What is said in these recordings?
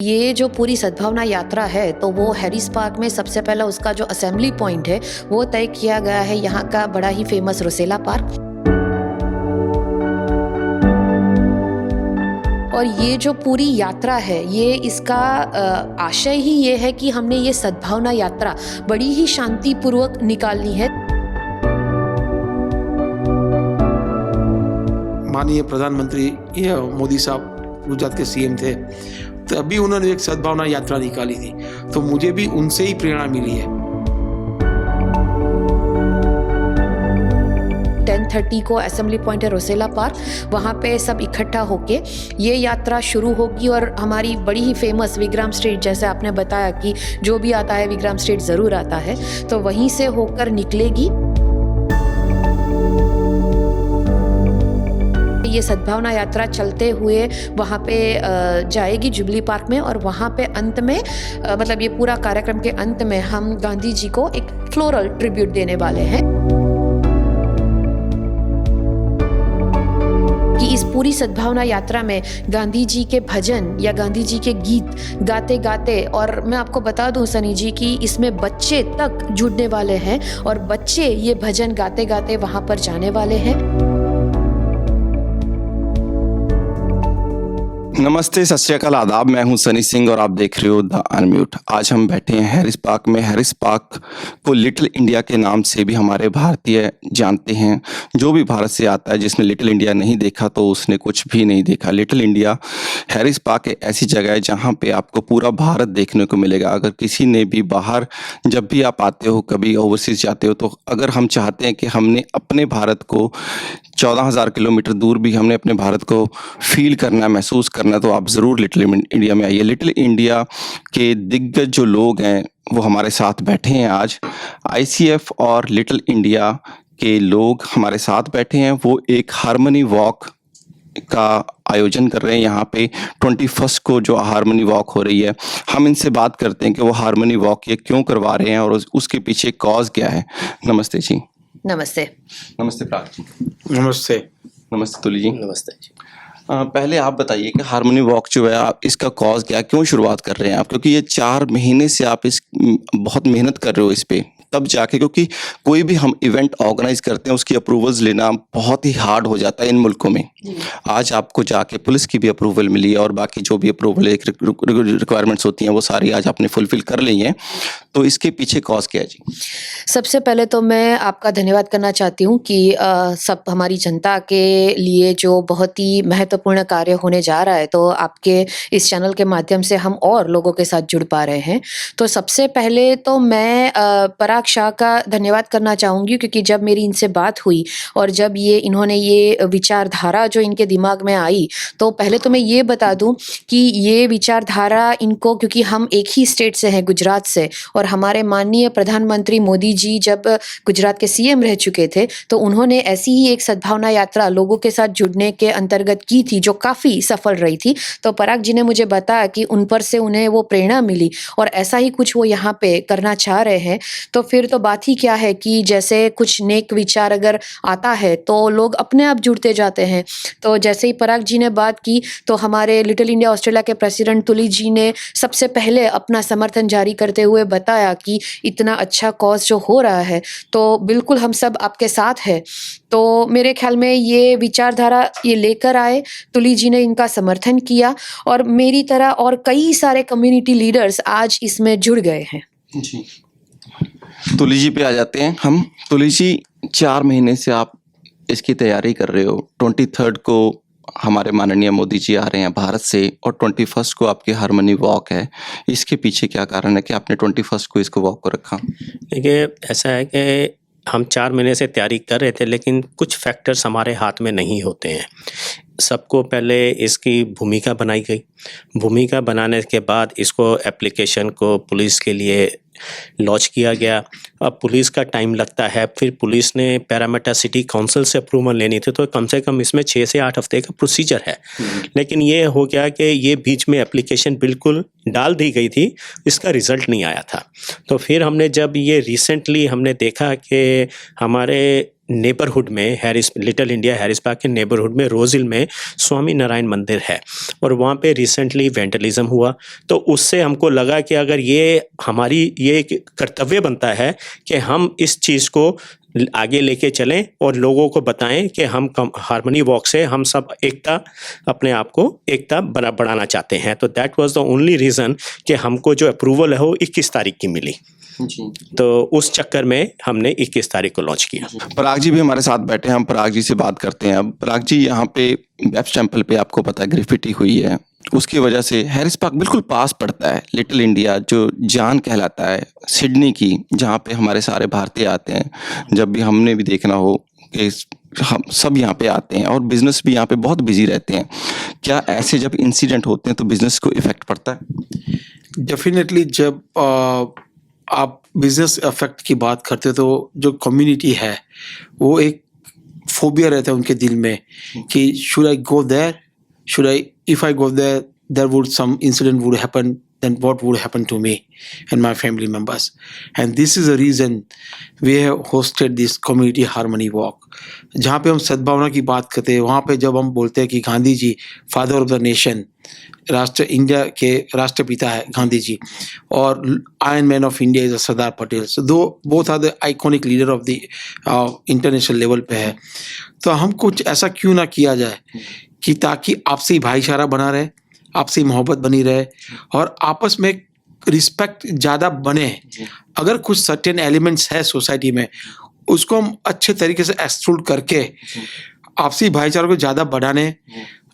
ये जो पूरी सद्भावना यात्रा है तो वो हैरिस पार्क में सबसे पहला उसका जो असेंबली पॉइंट है वो तय किया गया है यहाँ का बड़ा ही फेमस रोसेला पार्क। और ये जो पूरी यात्रा है ये इसका आशय ही ये है कि हमने ये सद्भावना यात्रा बड़ी ही शांतिपूर्वक निकालनी है। माननीय प्रधानमंत्री मोदी साहब गुजरात के सीएम थे, तभी उन्होंने एक सद्भावना यात्रा निकाली थी, तो मुझे भी उनसे ही प्रेरणा मिली है। 10:30 को असेंबली पॉइंट है रोसेला पार्क, वहाँ पे सब इकट्ठा होके ये यात्रा शुरू होगी। और हमारी बड़ी ही फेमस विग्राम स्ट्रीट, जैसे आपने बताया कि जो भी आता है विग्राम स्ट्रीट ज़रूर आता है, तो वहीं से होकर निकलेगी। ये सद्भावना यात्रा चलते हुए वहाँ पे जाएगी जुबली पार्क में, और वहाँ पे अंत में मतलब ये पूरा कार्यक्रम के अंत में हम गांधी जी को एक फ्लोरल ट्रिब्यूट देने वाले हैं कि इस पूरी सद्भावना यात्रा में गांधी जी के भजन या गांधी जी के गीत गाते गाते, और मैं आपको बता दूं सनी जी कि इसमें बच्चे तक जुड़ने वाले हैं और बच्चे ये भजन गाते गाते वहाँ पर जाने वाले हैं। नमस्ते, सत श्री अकाल, आदाब। मैं हूं सनी सिंह और आप देख रहे हो द अनम्यूट। आज हम बैठे हैं हैरिस पार्क में। हैरिस पार्क को लिटिल इंडिया के नाम से भी हमारे भारतीय जानते हैं। जो भी भारत से आता है, जिसने लिटिल इंडिया नहीं देखा तो उसने कुछ भी नहीं देखा। लिटिल इंडिया, हैरिस पार्क एक ऐसी जगह है जहां पे आपको पूरा भारत देखने को मिलेगा। अगर किसी ने भी बाहर, जब भी आप आते हो, कभी ओवरसीज जाते हो, तो अगर हम चाहते हैं कि हमने अपने भारत को 14,000 किलोमीटर दूर भी हमने अपने भारत को फील करना, महसूस करना, तो आप ज़रूर लिटिल इंडिया में आइए। लिटिल इंडिया के दिग्गज जो लोग हैं वो हमारे साथ बैठे हैं आज। आईसीएफ और लिटिल इंडिया के लोग हमारे साथ बैठे हैं। वो एक हार्मनी वॉक का आयोजन कर रहे हैं यहाँ पे 21 को, जो हार्मनी वॉक हो रही है। हम इनसे बात करते हैं कि वो हार्मनी वॉक ये क्यों करवा रहे हैं और उसके पीछे कॉज क्या है। नमस्ते जी। नमस्ते। नमस्ते प्राग जी। नमस्ते। नमस्ते तुली जी। नमस्ते जी। पहले आप बताइए कि हार्मनी वॉक जो है, आप इसका कॉज क्या, क्यों शुरुआत कर रहे हैं आप? क्योंकि ये 4 महीने से आप बहुत मेहनत कर रहे हो इस पे, तब जाके, क्योंकि कोई भी हम इवेंट ऑर्गेनाइज करते हैं उसकी अप्रूवल्स लेना बहुत ही हार्ड हो जाता है इन मुल्कों में। आज आपको जाके पुलिस की भी अप्रूवल मिली है और बाकी जो भी अप्रूवल रिक्वायरमेंट्स होती हैं वो सारी आज आपने फुलफिल कर ली हैं, तो इसके पीछे कॉज क्या है जी? सबसे पहले तो मैं आपका धन्यवाद करना चाहती हूँ कि सब हमारी जनता के लिए जो बहुत ही महत्वपूर्ण कार्य होने जा रहा है, तो आपके इस चैनल के माध्यम से हम और लोगों के साथ जुड़ पा रहे हैं। तो सबसे पहले तो मैं पराग शाह का धन्यवाद करना चाहूँगी, क्योंकि जब मेरी इनसे बात हुई और जब इन्होंने ये विचारधारा जो इनके दिमाग में आई, तो पहले तो मैं ये बता दूं कि ये विचारधारा इनको, क्योंकि हम एक ही स्टेट से हैं, गुजरात से, और हमारे माननीय प्रधानमंत्री मोदी जी जब गुजरात के सीएम रह चुके थे तो उन्होंने ऐसी ही एक सद्भावना यात्रा लोगों के साथ जुड़ने के अंतर्गत की थी जो काफ़ी सफल रही थी। तो पराग जी ने मुझे बताया कि उन पर से उन्हें वो प्रेरणा मिली और ऐसा ही कुछ वो यहाँ पे करना चाह रहे हैं। तो फिर तो बात ही क्या है कि जैसे कुछ नेक विचार अगर आता है तो लोग अपने आप जुड़ते जाते हैं। तो जैसे ही पराग जी ने बात की तो हमारे लिटिल इंडिया ऑस्ट्रेलिया के प्रेसिडेंट तुली जी ने सबसे पहले अपना समर्थन जारी करते हुए बताया कि इतना अच्छा कॉज जो हो रहा है तो बिल्कुल हम सब आपके साथ हैं। तो मेरे ख्याल में ये विचारधारा ये लेकर आए, तुली जी ने इनका समर्थन किया और मेरी तरह और कई सारे कम्युनिटी लीडर्स आज इसमें जुड़ गए हैं जी। तुली जी पे आ जाते हैं हम। तुली जी, 4 महीने से आप इसकी तैयारी कर रहे हो। 23 को हमारे माननीय मोदी जी आ रहे हैं भारत से और 21 को आपकी हार्मनी वॉक है। इसके पीछे क्या कारण है कि आपने 21 को इसको वॉक को रखा? देखिए, ऐसा है कि हम 4 महीने से तैयारी कर रहे थे, लेकिन कुछ फैक्टर्स हमारे हाथ में नहीं होते हैं। सबको पहले इसकी भूमिका बनाई गई। भूमिका बनाने के बाद इसको एप्लीकेशन को पुलिस के लिए लॉन्च किया गया। अब पुलिस का टाइम लगता है, फिर पुलिस ने पैरामीटर सिटी काउंसिल से अप्रूवल लेनी थी, तो कम से कम इसमें 6 से 8 हफ्ते का प्रोसीजर है। लेकिन ये हो गया कि ये बीच में एप्लीकेशन बिल्कुल डाल दी गई थी, इसका रिज़ल्ट नहीं आया था। तो फिर हमने जब ये रिसेंटली हमने देखा कि हमारे नेबरहुड में लिटिल इंडिया हैरिस पार्क के नेबरहुड में रोज हिल में स्वामी नारायण मंदिर है और वहाँ पे रिसेंटली वेंडलिज्म हुआ। तो उससे हमको लगा कि अगर ये एक कर्तव्य बनता है कि हम इस चीज़ को आगे लेके चलें और लोगों को बताएं कि हम हारमोनी वॉक से हम सब अपने आप को एकता बढ़ाना चाहते हैं। तो that was the only reason कि हमको जो अप्रूवल है वो 21 तारीख की मिली। तो उस चक्कर में हमने 21 तारीख को लॉन्च किया। पराग जी भी हमारे साथ बैठे हैं, हम पराग जी से बात करते हैं। अब पराग जी, यहाँ पे वेस्ट टेम्पल पे आपको पता है ग्रेफिटी हुई है, उसकी वजह से हैरिस पार्क बिल्कुल पास पड़ता है लिटिल इंडिया जो जान कहलाता है सिडनी की, जहाँ पे हमारे सारे भारतीय आते हैं। जब भी हमने भी देखना हो कि हम सब यहाँ पे आते हैं और बिजनेस भी यहाँ पे बहुत बिजी रहते हैं। क्या ऐसे जब इंसिडेंट होते हैं तो बिजनेस को इफेक्ट पड़ता है? डेफिनेटली जब आप बिजनेस इफेक्ट की बात करते हो तो जो कम्युनिटी है वो एक फोबिया रहता है उनके दिल में कि should I go there, should I, if I go there, there would some incident would happen, then what would happen to me and my family members? And this is the reason we have hosted this community harmony walk. जहाँ पे हम सद्भावना की बात करते हैं, वहाँ पे जब हम बोलते हैं कि Gandhi ji father of the nation, India के राष्ट्रपिता है गांधी जी, और iron man of India is Sardar Patel. So two both are the iconic leader of the international level पे है। तो हम कुछ ऐसा क्यों ना किया जाए कि ताकि आपसी भाईचारा बना रहे, आपसी मोहब्बत बनी रहे और आपस में रिस्पेक्ट ज़्यादा बने। अगर कुछ सर्टेन एलिमेंट्स है सोसाइटी में, उसको हम अच्छे तरीके से एक्सक्लूड करके आपसी भाईचारा को ज़्यादा बढ़ाने,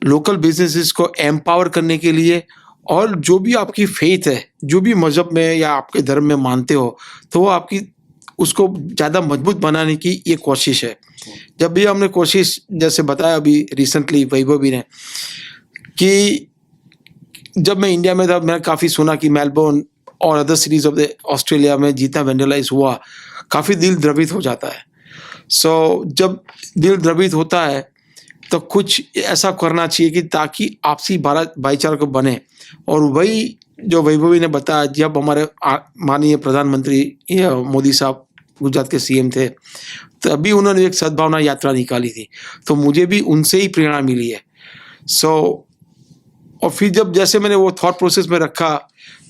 लोकल बिजनेसेस को एम्पावर करने के लिए, और जो भी आपकी फेथ है, जो भी मजहब में या आपके धर्म में मानते हो, तो वो आपकी उसको ज़्यादा मजबूत बनाने की ये कोशिश है। जब भी हमने कोशिश, जैसे बताया अभी रिसेंटली वैभवी ने, कि जब मैं इंडिया में था मैंने काफ़ी सुना कि मेलबोर्न और other cities of the Australia में जितना वेंडलाइज हुआ, काफ़ी दिल द्रवित हो जाता है। जब दिल द्रवित होता है तो कुछ ऐसा करना चाहिए कि ताकि आपसी भाईचारा को बने। और वही जो वैभवी ने बताया, जब हमारे माननीय प्रधानमंत्री मोदी साहब गुजरात के सीएम थे, तभी उन्होंने एक सद्भावना यात्रा निकाली थी, तो मुझे भी उनसे ही प्रेरणा मिली है। और फिर जब जैसे मैंने वो थॉट प्रोसेस में रखा,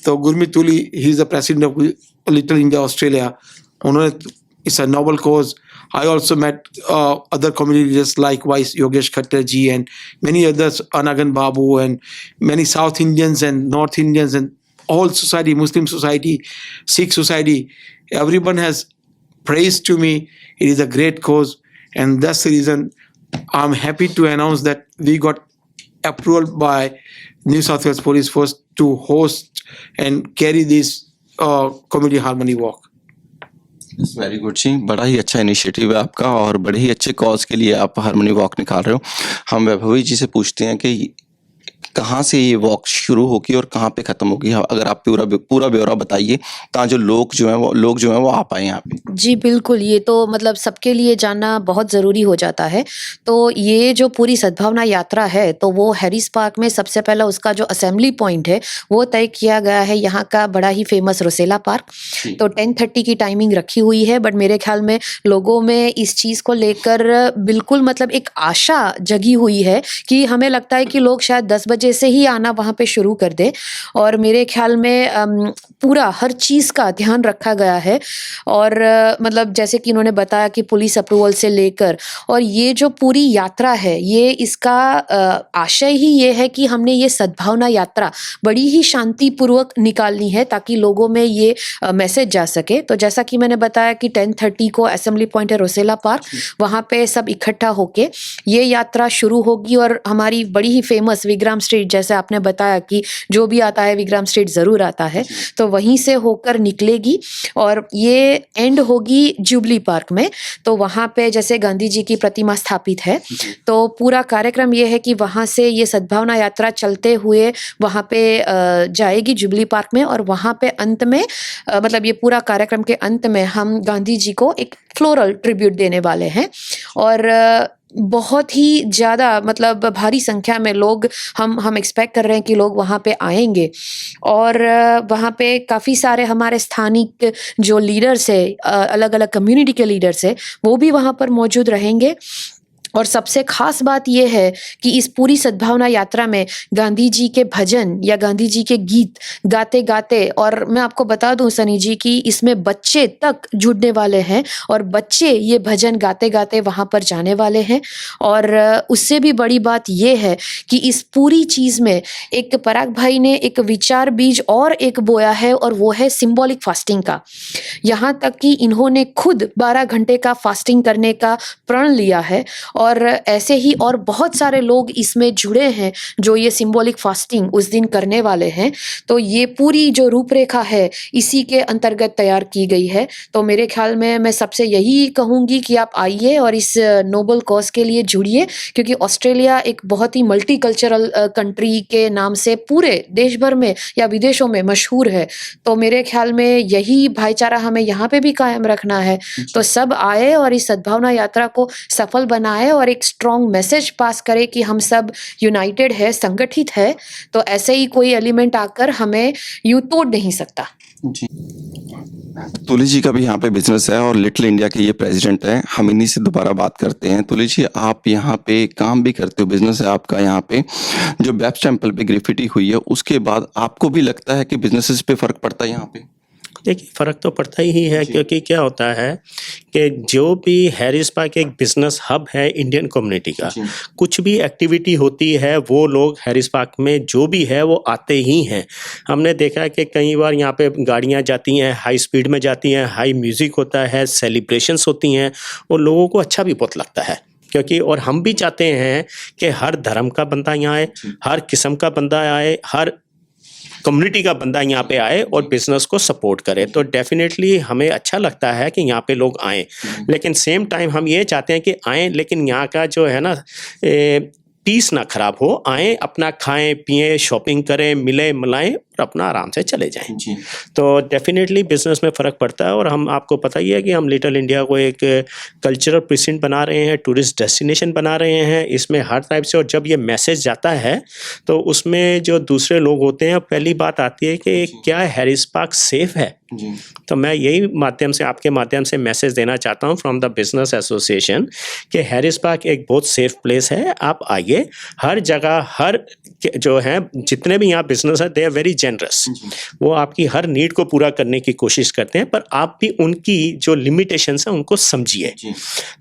तो Gurmeet Tuli, he is the president of little India Australia, उन्होंने it's a noble cause. I also met other community leaders like Vice Yogesh Khattar ji and many others, Anagan Babu, and many South Indians and North Indians and all society, Muslim society, Sikh society. Everyone has praised to me. It is a great cause, and that's the reason I'm happy to announce that we got approval by New South Wales Police Force to host and carry this community harmony walk. Very good जी, बड़ा ही अच्छा initiative है आपका और बड़े ही अच्छे cause के लिए आप हारमोनी वॉक निकाल रहे हो। हम वैभवी जी से पूछते हैं कि कहाँ से ये वॉक शुरू होगी और कहाँ पे खत्म होगी? अगर आप पूरा ब्यौरा बताइए ताकि जो लोग जो हैं वो आ पाए यहाँ पे। जी बिल्कुल, ये तो मतलब सबके लिए जानना बहुत ज़रूरी हो जाता है। तो ये जो पूरी सद्भावना यात्रा है, तो वो हैरिस पार्क में सबसे पहला उसका जो असेंबली पॉइंट है वो तय किया गया है यहाँ का बड़ा ही फेमस रोसेला पार्क। तो 10:30 की टाइमिंग रखी हुई है, बट मेरे ख्याल में लोगों में इस चीज़ को लेकर बिल्कुल मतलब एक आशा जगी हुई है कि हमें लगता है कि लोग शायद 10 बजे से ही आना वहाँ पे शुरू कर दे। और मेरे ख्याल में पूरा हर चीज़ का ध्यान रखा गया है। और मतलब जैसे कि इन्होंने बताया कि पुलिस अप्रूवल से लेकर, और ये जो पूरी यात्रा है, ये इसका आशय ही ये है कि हमने ये सद्भावना यात्रा बड़ी ही शांतिपूर्वक निकालनी है ताकि लोगों में ये मैसेज जा सके। तो जैसा कि मैंने बताया कि 10:30 को असेंबली पॉइंट है रोसेला पार्क, वहाँ पे सब इकट्ठा होके ये यात्रा शुरू होगी। और हमारी बड़ी ही फेमस विग्राम स्ट्रीट, जैसे आपने बताया कि जो भी आता है विग्राम स्ट्रीट ज़रूर आता है, तो वहीं से होकर निकलेगी और ये एंड होगी जुबली पार्क में। तो वहाँ पे जैसे गांधी जी की प्रतिमा स्थापित है, तो पूरा कार्यक्रम ये है कि वहाँ से ये सद्भावना यात्रा चलते हुए वहाँ पे जाएगी जुबली पार्क में। और वहाँ पे अंत में मतलब ये पूरा कार्यक्रम के अंत में हम गांधी जी को एक फ्लोरल ट्रिब्यूट देने वाले हैं। और बहुत ही ज़्यादा मतलब भारी संख्या में लोग हम एक्सपेक्ट कर रहे हैं कि लोग वहाँ पे आएँगे और वहाँ पे काफ़ी सारे हमारे स्थानिक जो लीडर्स हैं अलग-अलग कम्युनिटी के लीडर्स हैं, वो भी वहाँ पर मौजूद रहेंगे। और सबसे ख़ास बात ये है कि इस पूरी सद्भावना यात्रा में गांधी जी के भजन या गांधी जी के गीत गाते-गाते और मैं आपको बता दूँ सनी जी कि इसमें बच्चे तक जुड़ने वाले हैं और बच्चे ये भजन गाते-गाते वहाँ पर जाने वाले हैं और उससे भी बड़ी बात ये है कि इस पूरी चीज़ में एक पराग भाई ने एक विचार बीज और एक बोया है और वो है सिंबॉलिक फास्टिंग का। यहाँ तक कि इन्होंने खुद 12 घंटे का फास्टिंग करने का प्रण लिया है और ऐसे ही और बहुत सारे लोग इसमें जुड़े हैं जो ये सिंबॉलिक फास्टिंग उस दिन करने वाले हैं। तो ये पूरी जो रूपरेखा है इसी के अंतर्गत तैयार की गई है। तो मेरे ख्याल में मैं सबसे यही कहूँगी कि आप आइए और इस नोबल कॉज़ के लिए जुड़िए क्योंकि ऑस्ट्रेलिया एक बहुत ही मल्टीकल्चरल कंट्री के नाम से पूरे देश भर में या विदेशों में मशहूर है। तो मेरे ख्याल में यही भाईचारा हमें यहाँ पे भी कायम रखना है। तो सब आए और इस सद्भावना यात्रा को सफल बनाए और एक स्ट्रॉन्ग मैसेज पास करे कि हम सब यूनाइटेड है, संगठित है। तो ऐसे ही कोई एलिमेंट आकर हमें यूँ तोड़ नहीं सकता। जी। तुली जी का भी यहाँ पे बिजनेस है और लिटिल इंडिया के ये प्रेसिडेंट है। हम इन्हीं से दोबारा बात करते हैं। तुली जी, आप यहाँ पे काम भी करते हो, बिजनेस है आपका यहाँ पे। जो बेप्स टेम्पल पे ग्रेफिटी हुई है उसके बाद आपको भी लगता है कि बिजनेसेस पे फर्क पड़ता है यहाँ पे? देखिए, फ़र्क तो पड़ता ही है क्योंकि क्या होता है कि जो भी हैरिस पार्क एक बिज़नेस हब है इंडियन कम्युनिटी का, कुछ भी एक्टिविटी होती है वो लोग हैरिस पार्क में जो भी है वो आते ही हैं। हमने देखा है कि कई बार यहाँ पे गाड़ियाँ जाती हैं, हाई स्पीड में जाती हैं, हाई म्यूज़िक होता है, सेलिब्रेशंस होती हैं और लोगों को अच्छा भी बहुत लगता है क्योंकि और हम भी चाहते हैं कि हर धर्म का बंदा यहाँ आए, हर किस्म का बंदा आए, हर कम्युनिटी का बंदा यहाँ पे आए और बिजनेस को सपोर्ट करे। तो डेफिनेटली हमें अच्छा लगता है कि यहाँ पे लोग आएँ, लेकिन सेम टाइम हम ये चाहते हैं कि आएँ लेकिन यहाँ का जो है ना पीस ना खराब हो। आएँ, अपना खाएं पिएं, शॉपिंग करें, मिलें मिलाएं और अपना आराम से चले जाएं। तो डेफिनेटली बिजनेस में फ़र्क पड़ता है और हम आपको पता ही है कि हम लिटिल इंडिया को एक कल्चरल प्रेजेंट बना रहे हैं, टूरिस्ट डेस्टिनेशन बना रहे हैं। इसमें हर टाइप से और जब ये मैसेज जाता है तो उसमें जो दूसरे लोग होते हैं पहली बात आती है कि क्या हैरिस पार्क सेफ़ है। तो मैं यही माध्यम से आपके माध्यम से मैसेज देना चाहता हूँ फ्रॉम द बिजनेस एसोसिएशन कि हैरिस पार्क एक बहुत सेफ प्लेस है। आप आइए, हर जगह हर जो है जितने भी यहाँ बिजनेस है दे आर वेरी जेनरस। वो आपकी हर नीड को पूरा करने की कोशिश करते हैं, पर आप भी उनकी जो लिमिटेशंस हैं उनको समझिए।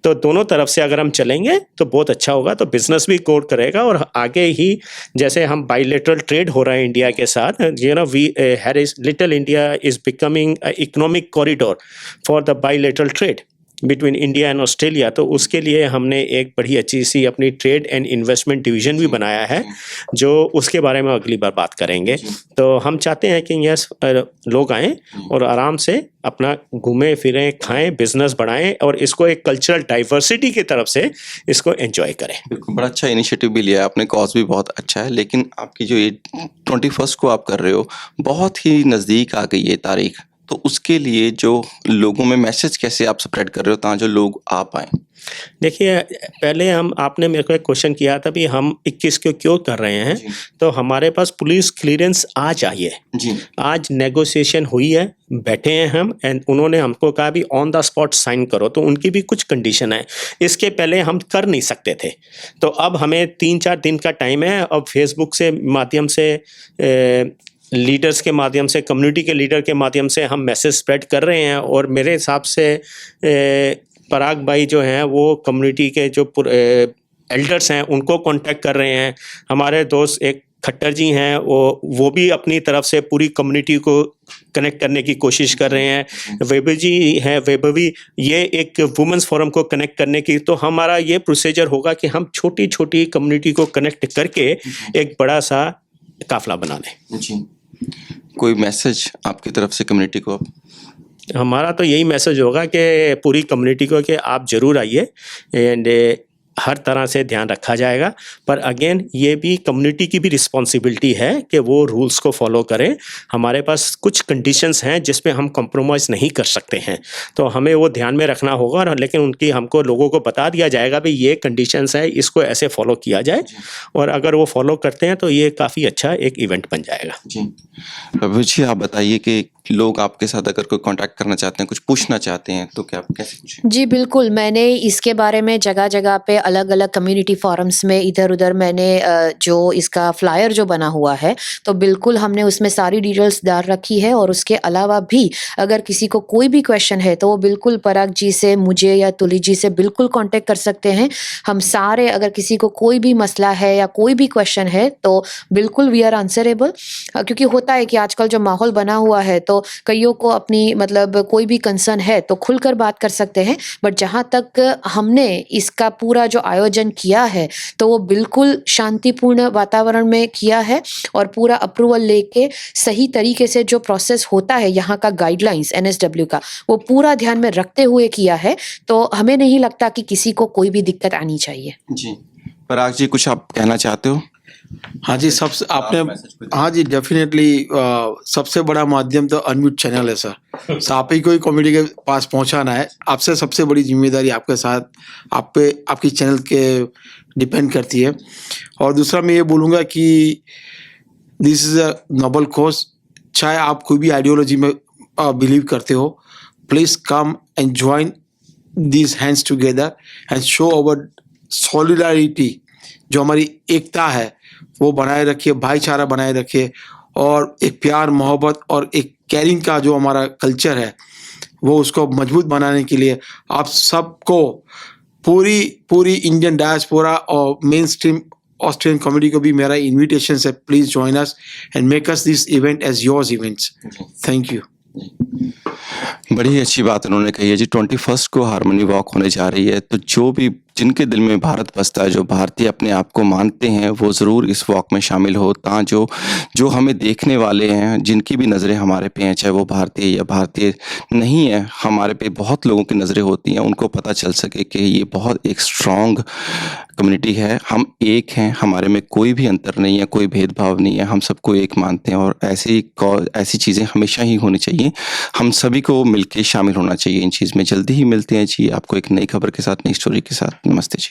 तो दोनों तरफ से अगर हम चलेंगे तो बहुत अच्छा होगा। तो बिजनेस भी ग्रो करेगा और आगे ही जैसे हम बायलैटरल ट्रेड हो रहा है इंडिया के साथ, you know we Harris Little India is becoming economic corridor for the bilateral trade between India and Australia. तो उसके लिए हमने एक बड़ी अच्छी सी अपनी ट्रेड एंड इन्वेस्टमेंट डिवीज़न भी बनाया है, जो उसके बारे में अगली बार बात करेंगे। तो हम चाहते हैं कि यस लोग आएँ और आराम से अपना घूमें फिरें, खाएं, बिजनेस बढ़ाएं और इसको एक कल्चरल डाइवर्सिटी की तरफ से इसको एंजॉय करें। बिल्कुल, बड़ा अच्छा इनिशिएटिव भी लिया है आपने, कॉज भी बहुत अच्छा है। लेकिन आपकी जो ये 21 को आप कर रहे हो, बहुत ही नज़दीक आ गई ये तारीख, तो उसके लिए जो लोगों में मैसेज कैसे आप स्प्रेड कर रहे हो ताकि जो लोग आ पाएँ? देखिए, पहले आपने मेरे को एक क्वेश्चन किया था भी हम 21 को क्यों कर रहे हैं, तो हमारे पास पुलिस क्लियरेंस आ चाहिए। आज नेगोशिएशन हुई है, बैठे हैं हम एंड उन्होंने हमको कहा भी ऑन द स्पॉट साइन करो, तो उनकी भी कुछ कंडीशन है। इसके पहले हम कर नहीं सकते थे, तो अब हमें 3-4 दिन का टाइम है। अब फेसबुक से माध्यम से लीडर्स के माध्यम से, कम्युनिटी के लीडर के माध्यम से हम मैसेज स्प्रेड कर रहे हैं और मेरे हिसाब से पराग भाई जो हैं वो कम्युनिटी के जो एल्डर्स हैं उनको कांटेक्ट कर रहे हैं। हमारे दोस्त एक खट्टर जी हैं, वो भी अपनी तरफ से पूरी कम्युनिटी को कनेक्ट करने की कोशिश कर रहे हैं। वैभव जी हैं, वैभवी, ये एक वुमेंस फोरम को कनेक्ट करने की। तो हमारा ये प्रोसीजर होगा कि हम छोटी छोटी कम्युनिटी को कनेक्ट करके एक बड़ा सा काफिला बना लें। कोई मैसेज आपकी तरफ से कम्युनिटी को? हमारा तो यही मैसेज होगा कि पूरी कम्युनिटी को कि आप ज़रूर आइए एंड हर तरह से ध्यान रखा जाएगा। पर अगेन ये भी कम्युनिटी की भी रिस्पॉन्सिबिलिटी है कि वो रूल्स को फॉलो करें। हमारे पास कुछ कंडीशंस हैं जिसमें हम कॉम्प्रोमाइज़ नहीं कर सकते हैं, तो हमें वो ध्यान में रखना होगा। और लेकिन उनकी हमको लोगों को बता दिया जाएगा भाई ये कंडीशंस है, इसको ऐसे फॉलो किया जाए, और अगर वो फॉलो करते हैं तो ये काफ़ी अच्छा एक इवेंट बन जाएगा। जी प्रभु जी, आप बताइए कि लोग आपके साथ अगर कोई कांटेक्ट करना चाहते हैं, कुछ पूछना चाहते हैं, तो क्या आप कैसे पूछें? जी, बिल्कुल, मैंने इसके बारे में जगह-जगह पे अलग-अलग कम्युनिटी फ़ोरम्स में इधर-उधर मैंने जो इसका फ्लायर जो बना हुआ है, तो बिल्कुल हमने उसमें सारी डिटेल्स डाल रखी है। और उसके अलावा भी अगर किसी को कोई भी क्वेश्चन है, तो वो बिल्कुल पराग जी से, मुझे या तुली जी से बिल्कुल कॉन्टैक्ट कर सकते हैं। हम सारे, अगर किसी को कोई भी मसला है या कोई भी क्वेश्चन है, तो बिल्कुल वी आर आंसरेबल। क्योंकि होता है कि आजकल जो माहौल बना हुआ है, तो कइयों को अपनी मतलब कोई भी कंसर्न है तो खुलकर बात कर सकते हैं। बट जहाँ तक हमने इसका पूरा जो आयोजन किया है, तो वो बिल्कुल शांतिपूर्ण वातावरण में किया है, और पूरा अप्रूवल लेके सही तरीके से जो प्रोसेस होता है यहाँ का, गाइडलाइंस एनएसडब्ल्यू का, वो पूरा ध्यान में रखते हुए किया है। तो हमें नहीं लगता कि किसी को कोई भी दिक्कत आनी चाहिए। जी पराग जी, कुछ आप कहना चाहते हो? हाँ जी, सबसे आपने, हाँ जी, डेफिनेटली सबसे बड़ा माध्यम तो अनम्यूट चैनल है सर। आप ही कोई कॉमेडी के पास पहुंचाना है, आपसे सबसे बड़ी जिम्मेदारी आपके साथ, आप पे, आपकी चैनल के डिपेंड करती है। और दूसरा मैं ये बोलूँगा कि this is a noble cause. चाहे आप कोई भी आइडियोलॉजी में बिलीव करते हो, please come and join these hands together and show our solidarity। जो हमारी एकता है वो बनाए रखिए, भाईचारा बनाए रखिए, और एक प्यार मोहब्बत और एक केयरिंग का जो हमारा कल्चर है, वो उसको मजबूत बनाने के लिए आप सबको, पूरी इंडियन डायस्पोरा और मेन स्ट्रीम ऑस्ट्रेलियन कॉमेडी को भी मेरा इन्विटेशन है, please join us and make us this event as yours events. Thank you. बड़ी अच्छी बात उन्होंने कही है जी। 21 को हारमोनी वॉक होने जा रही है, तो जो भी जिनके दिल में भारत बसता है, जो भारतीय अपने आप को मानते हैं, वो ज़रूर इस वॉक में शामिल हो, ताकि जो हमें देखने वाले हैं, जिनकी भी नज़रें हमारे पे हैं, चाहे वो भारतीय या भारतीय नहीं है, हमारे पे बहुत लोगों की नज़रें होती हैं, उनको पता चल सके कि ये बहुत एक स्ट्रॉन्ग कम्युनिटी है। हम एक हैं, हमारे में कोई भी अंतर नहीं है, कोई भेदभाव नहीं है, हम सबको एक मानते हैं। और ऐसी चीज़ें हमेशा ही होनी चाहिए, हम सभी को मिलके शामिल होना चाहिए इन चीज़ में। जल्दी ही मिलते हैं जी आपको एक नई खबर के साथ, नई स्टोरी के साथ। नमस्ते जी।